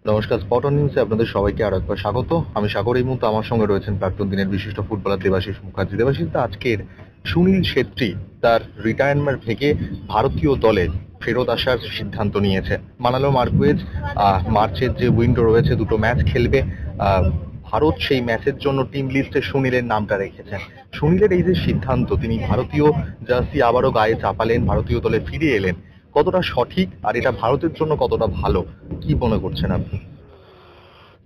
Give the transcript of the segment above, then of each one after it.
নমস্কার, spot on নিউজে আপনাদের সবাইকে আর একবার স্বাগত। আমি সাগর। এই মুহূর্তে আমার সঙ্গে রয়েছেন প্রাক্তন দিনের বিশিষ্ট ফুটবলার দেবাশিস মুখার্জি। দেবাশিস দা, আজকের সুনীল ছেত্রী তার রিটায়ারমেন্ট থেকে ভারতীয় দলে ফেরত আসার সিদ্ধান্ত নিয়েছে। মানালো মার্কুয়েজ মার্চের যে উইন্ডো রয়েছে, দুটো ম্যাচ খেলবে ভারত, সেই ম্যাচের জন্য টিম লিস্টে সুনীলের নামটা রেখেছেন। সুনীলের এই যে সিদ্ধান্ত, তিনি ভারতীয় জার্সি আবারও গায়ে চাপালেন, ভারতীয় দলে ফিরে এলেন, কতটা সঠিক আর এটা ভারতের জন্য কতটা ভালো, কি মনে করছেন আপনি?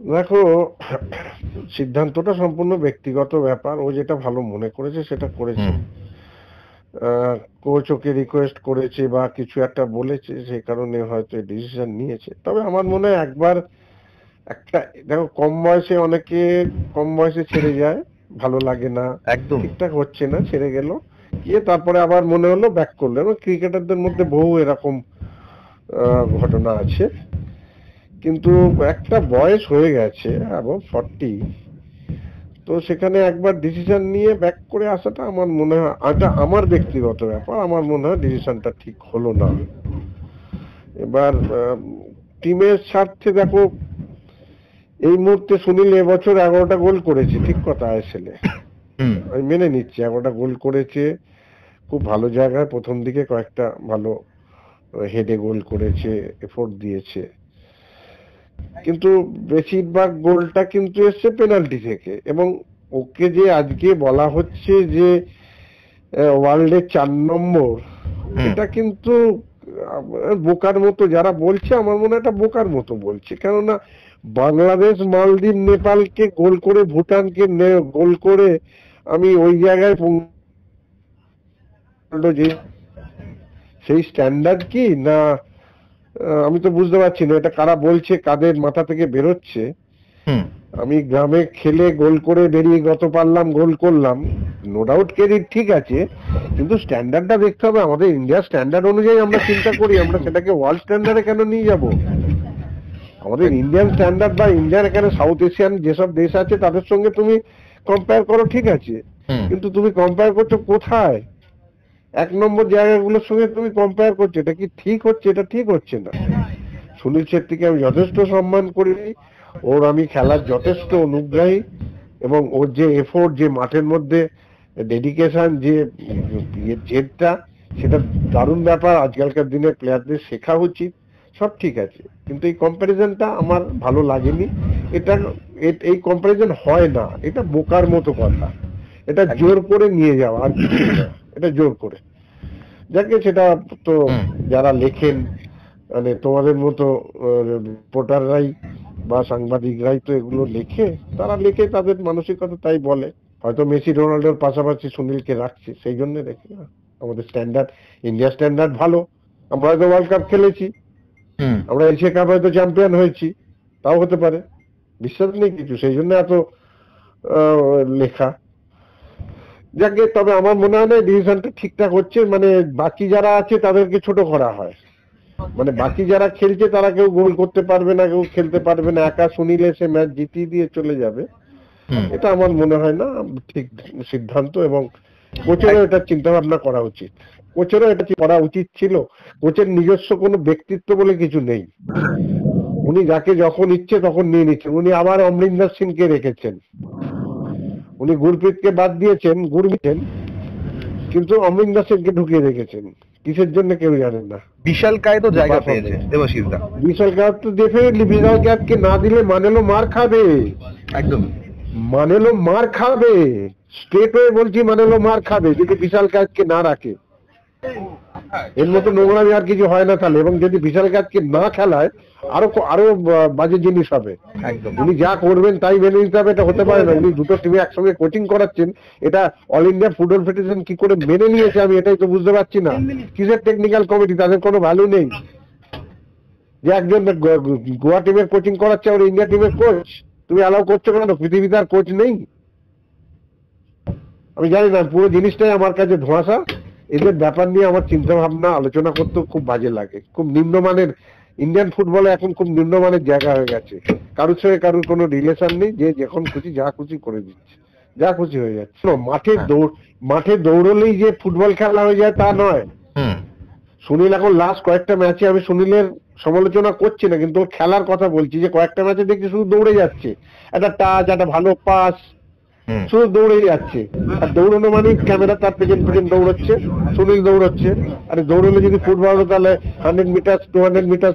দেখো, সিদ্ধান্তটা সম্পূর্ণ ব্যক্তিগত ব্যাপার। ও যেটা ভালো মনে করেছে সেটা করেছে। কোচ ওকে রিকোয়েস্ট করেছে বা কিছু একটা বলেছে, সেই কারণে হয়তো ডিসিশন নিয়েছে। তবে আমার মনে হয় একবার একটা, দেখো, অনেকে কম বয়সে ছেড়ে যায়, ভালো লাগে না, একদম ঠিকঠাক হচ্ছে না, ছেড়ে গেল, গিয়ে তারপরে আবার মনে হলো ব্যাক করলো। এবং ক্রিকেটারদের মধ্যে বহু এরকম ঘটনা আছে। কিন্তু একটা বয়স হয়ে গেছে এবং 40, তো সেখানে একবার ডিসিশন নিয়ে ব্যাক করে আসাটা আমার মনে হয়, এটা আমার ব্যক্তিগত ব্যাপার, আমার মনে হয় ডিসিশনটা ঠিক হলো না। এবার টিমের স্বার্থে দেখো, এই মুহূর্তে সুনীল এবছর 11টা গোল করেছে, ঠিক কথা, আইএসএলে আমি মেনে নিচ্ছি 11টা গোল করেছে, খুব ভালো জায়গায় প্রথম দিকে কয়েকটা ভালো হেডে গোল করেছে, এফোর্ট দিয়েছে, কিন্তু বেশিরভাগ গোলটা কিন্তু এসছে পেনাল্টি থেকে। এবং ওকে যে আজকে বলা হচ্ছে যে ওয়ার্ল্ডের 4 নম্বর, এটা কিন্তু বোকার মতো যারা বলছে, আমার মনে হয় এটা বোকার মতো বলছে। কেননা বাংলাদেশ, মালদ্বীপ, নেপালকে গোল করে, ভুটানকে গোল করে, আমি ওই জায়গায় যে সেই স্ট্যান্ডার্ড কি না, আমি তো বুঝতে পারছি না এটা কারা বলছে, কাদের মাথা থেকে বেরোচ্ছে। আমি গ্রামে খেলে গোল করে বেরিয়ে গত পারলাম, গোল করলাম, নো ডাউট ক্রেডিট ঠিক আছে, কিন্তু স্ট্যান্ডার্ডটা দেখতে হবে। আমাদের ইন্ডিয়ার স্ট্যান্ডার্ড অনুযায়ী আমরা চিন্তা করি, আমরা সেটাকে ওয়ার্ল্ড স্ট্যান্ডার্ডে কেন নিয়ে যাব? আমাদের ইন্ডিয়ান স্ট্যান্ডার্ড বা ইন্ডিয়ার এখানে সাউথ এশিয়ান যেসব দেশ আছে তাদের সঙ্গে তুমি কম্পেয়ার করো, ঠিক আছে, কিন্তু তুমি কম্পেয়ার করছো কোথায়? 1 নম্বর জায়গাগুলোর সঙ্গে তুমি কম্পেয়ার করছো, এটা কি ঠিক হচ্ছে? এটা ঠিক হচ্ছে না। সুনীল ছেত্রীকে আমি যথেষ্ট সম্মান করি, ওর আমি খেলার যথেষ্ট অনুগ্রাহী, এবং ওর যে এফোর্ট, যে মাঠের মধ্যে ডেডিকেশন, যে জেদটা, সেটা দারুণ ব্যাপার। আজকালকার দিনে প্লেয়ারদের শেখা উচিত, সব ঠিক আছে, কিন্তু এই কম্প্যারিজনটা আমার ভালো লাগেনি। এটা এই কম্প্যারিজন হয় না, এটা বোকার মতো কথা, এটা জোর করে নিয়ে যাওয়া, আর কিছু না, এটা জোর করে। যাকে সেটা তো যারা লেখেন, মানে তোমাদের মতো রিপোর্টাররাই বা সাংবাদিকরাই তো এগুলো লেখে, তারা লেখে, তাদের মানসিকতা তাই বলে। হয়তো মেসি রোনাল্ডোর পাশাপাশি সুনীলকে রাখছে, সেই জন্য রেখে। আমাদের স্ট্যান্ডার্ড, ইন্ডিয়া স্ট্যান্ডার্ড ভালো, আমরা হয়তো ওয়ার্ল্ড কাপ খেলেছি, আমরা এশিয়া কাপ হয়তো চ্যাম্পিয়ন হয়েছি, তাও হতে পারে, বিশ্বাস নেই কিছু, সেই জন্য এত লেখা। যাকে, তবে আমার মনে হয় না ডিসিশনটা ঠিকঠাক হচ্ছে। মানে বাকি যারা আছে তাদেরকে ছোট করা হয়, মানে বাকি যারা খেলছে তারা কেউ গোল করতে পারবে না, কেউ খেলতে পারবে না, একা সুনীল এসে ম্যাচ জিতিয়ে দিয়ে চলে যাবে, এটা আমার মনে হয় না ঠিক সিদ্ধান্ত। এবং কোচেরও এটা চিন্তা ভাবনা করা উচিত, কোচেরও এটা করা উচিত ছিল। কোচের নিজস্ব কোনো ব্যক্তিত্ব বলে কিছু নেই, উনি যাকে যখন ইচ্ছে তখন নিয়ে নিচ্ছেন। উনি আবার অমরিন্দর সিংকে রেখেছেন, উনি গুরপ্রীতকে বাদ দিয়েছেন, কিন্তু অমরিন্দর সিংকে ঢুকিয়ে রেখেছেন, কিসের জন্য কেউ জানেন না। বিশাল কায় তো জায়গা পেয়েছে দেবাশিস দা। বিশাল কাপ তো ডেফিনেটলি, বিশাল কাপকে না দিলে মানেলো মার খাবে, একদম মানেলো মার খাবে, স্ট্রেট হয়ে বলছি, মানেলো মার খাবে যদি বিশাল কাজকে না রাখে। এর মতো নোংরামি আর কিছু হয় না তাহলে। এবং যদি বিশাল কাজকে না খেলায়, আরো বাজে জিনিস হবে। একদম উনি যা করবেন তাই মেনে নিতে হবে, এটা হতে পারে না। উনি দুটো টিমে একসঙ্গে কোচিং করাচ্ছেন, এটা অল ইন্ডিয়া ফুটবল ফেডারেশন কি করে মেনে নিয়েছে আমি এটাই তো বুঝতে পারছি না। কিসের টেকনিক্যাল কমিটি, তাদের কোনো ভ্যালু নেই যে একজন গোয়া টিমের কোচিং করাচ্ছে আর ইন্ডিয়া টিমের কোচ তুমি অ্যালাউ করছো কেন? পৃথিবীতে আর কোচ নেই? আমি জানি না, পুরো জিনিসটাই আমার কাছে ধোঁয়াশা। এদের ব্যাপার নিয়ে আমার চিন্তা ভাবনা আলোচনা করতে খুব বাজে লাগে। খুব নিম্নমানের, ইন্ডিয়ান ফুটবলে এখন খুব নিম্নমানের জায়গা হয়ে গেছে। কারোর সঙ্গে কারোর কোনো রিলেশন নেই, যে যখন খুশি যা খুশি করে দিচ্ছে, যা খুশি হয়ে যাচ্ছে। মাঠে দৌড়লেই যে ফুটবল খেলা হয়ে যায় তা নয়। সুনীল এখন লাস্ট কয়েকটা ম্যাচে আমি সুনীলের সমালোচনা করছি না, কিন্তু ওর খেলার কথা বলছি, যে কয়েকটা ম্যাচে দেখছি শুধু দৌড়ে যাচ্ছে, একটা টাচ, একটা ভালো পাস, শুধু দৌড়েই যাচ্ছে। আর দৌড়ানো মানে ক্যামেরা তার পেছন পেছন দৌড়চ্ছে, সুনীল দৌড়চ্ছে। আরে দৌড়লে যদি ফুটবল হতো তাহলে 100 মিটার 200 মিটার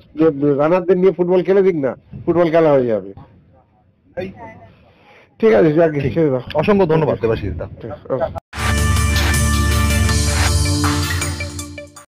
রানারদের নিয়ে ফুটবল খেলে দিক না, ফুটবল খেলা হয়ে যাবে। ঠিক আছে, যাক, ছেড়ে দাও। অসংখ্য ধন্যবাদ দেবাশিস দা। ঠিক আছে, okay.